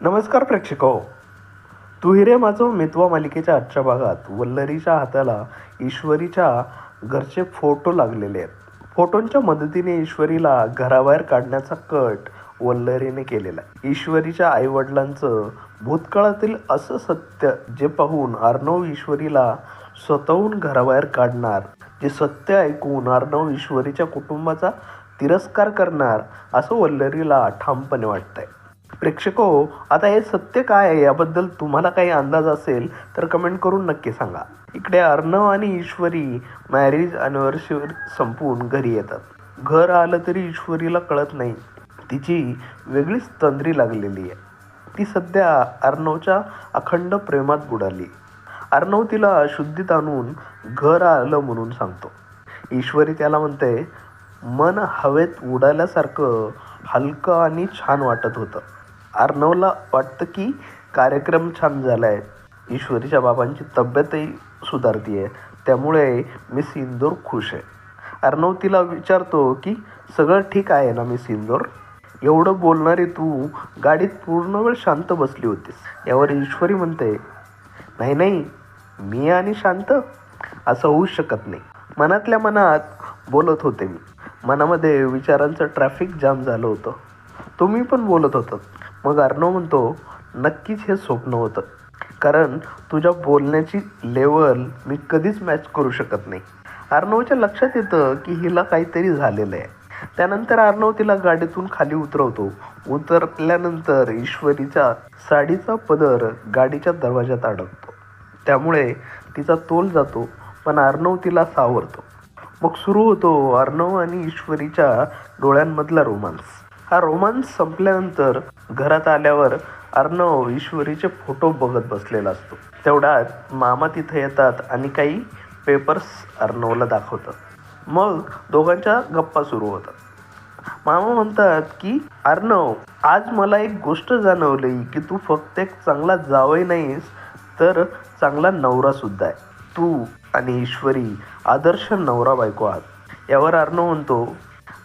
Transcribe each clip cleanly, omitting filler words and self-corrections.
नमस्कार प्रेक्षको. तू हिरे माझं मितवा मालिकेच्या आजच्या भागात वल्लरीच्या हाताला ईश्वरीच्या घरचे फोटो लागलेले आहेत. फोटोंच्या मदतीने ईश्वरीला घराबाहेर काढण्याचा कट वल्लरीने केलेला आहे. ईश्वरीच्या आईवडिलांचं भूतकाळातील असं सत्य जे पाहून अर्णव ईश्वरीला स्वतःहून घराबाहेर काढणार, जे सत्य ऐकून अर्णव ईश्वरीच्या कुटुंबाचा तिरस्कार करणार असं वल्लरीला ठामपणे वाटतंय. प्रेक्षको, आता हे सत्य काय आहे याबद्दल तुम्हाला काही अंदाज असेल तर कमेंट करून नक्की सांगा. इकडे अर्णव आणि ईश्वरी मॅरेज अॅनिव्हर्सरी संपवून घरी येतात. घर आलं तरी ईश्वरीला कळत नाही, तिची वेगळीच तंद्री लागलेली आहे. ती सध्या अर्णवच्या अखंड प्रेमात बुडाली. अर्णव तिला शुद्धीत आणून घर आलं म्हणून सांगतो. ईश्वरी त्याला म्हणते, मन हवेत उडाल्यासारखं हलकं आणि छान वाटत होतं. अर्णवला वाटतं की कार्यक्रम छान झाला आहे. ईश्वरीच्या बाबांची तब्येतही सुधारती आहे, त्यामुळे मिस इंदोर खुश आहे. अर्णव तिला विचारतो की सगळं ठीक आहे ना मिस इंदोर. एवढं बोलणारी तू गाडीत पूर्ण वेळ शांत बसली होतीस. यावर ईश्वरी म्हणते, नाही, मी आणि शांत असं होऊच शकत नाही. मनातल्या मनात बोलत होते मी. मनामध्ये विचारांचं ट्रॅफिक जाम झालं होतं. तुम्ही पण बोलत होतात. मग अर्णव म्हणतो, नक्कीच हे स्वप्न होतं, कारण तुझ्या बोलण्याची लेवल मी कधीच मॅच करू शकत नाही. अर्णवच्या लक्षात येतं की हिला काहीतरी झालेलं आहे. त्यानंतर अर्णव तिला गाडीतून खाली उतरवतो. उतरल्यानंतर ईश्वरीचा साडीचा पदर गाडीच्या दरवाजात अडकतो, त्यामुळे तिचा तोल जातो. पण अर्णव तिला सावरतो. मग सुरू होतो अर्णव आणि ईश्वरीच्या डोळ्यांमधला रोमांस. हा रोमांस संपल्यानंतर घरात आल्यावर अर्णव ईश्वरीचे फोटो बघत बसलेला असतो. तेवढ्यात मामा तिथे येतात आणि काही पेपर्स अर्णवला दाखवतात. मग दोघांच्या गप्पा सुरू होतात. मामा म्हणतात की अर्णव, आज मला एक गोष्ट जाणवली की तू फक्त एक चांगला जावई नाहीस, तर चांगला नवरा सुद्धा आहे. तू आणि ईश्वरी आदर्श नवरा बायको आहात. यावर अर्णव म्हणतो,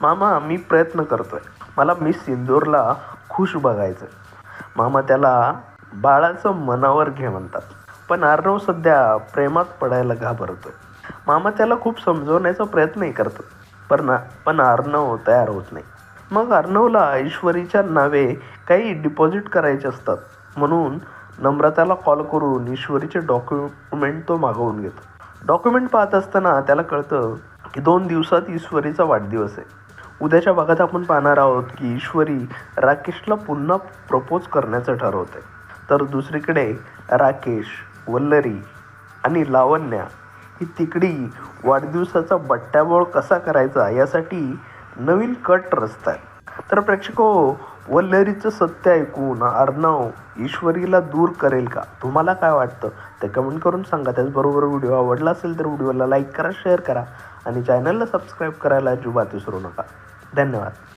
मामा मी प्रयत्न करतोय. मला मिस इंदोरला खुश बघायचं. मामा त्याला बाळाचं मनावर घे म्हणतात. पण अर्णव सध्या प्रेमात पडायला घाबरतोय. मामा त्याला खूप समजवण्याचा प्रयत्नही करतात, पण अर्णव तयार होत नाही. मग अर्णवला ईश्वरीच्या नावे काही डिपॉझिट करायचे असतात, म्हणून नम्रताला कॉल करून ईश्वरीचे डॉक्युमेंट तो मागवून घेतो. डॉक्युमेंट पाहत असताना त्याला कळतं की 2 दिवसात ईश्वरीचा वाढदिवस आहे. उद्याच्या भागात आपण पाहणार आहोत की ईश्वरी राकेशला पुन्हा प्रपोज करण्याचं ठरवते. तर दुसरीकडे राकेश, वल्लरी आणि लावण्या ही तिकडी वाढदिवसाचा बट्ट्याबोळ कसा करायचा यासाठी नवीन कट रचतात. तर प्रेक्षको, वल्लरीचं सत्य ऐकून अर्णव ईश्वरीला दूर करेल का? तुम्हाला काय वाटतं ते कमेंट करून सांगा. त्याचबरोबर व्हिडिओ आवडला असेल तर व्हिडिओला लाईक करा, शेअर करा आणि चॅनलला सबस्क्राईब करायला अजिबात विसरू नका. धन्यवाद.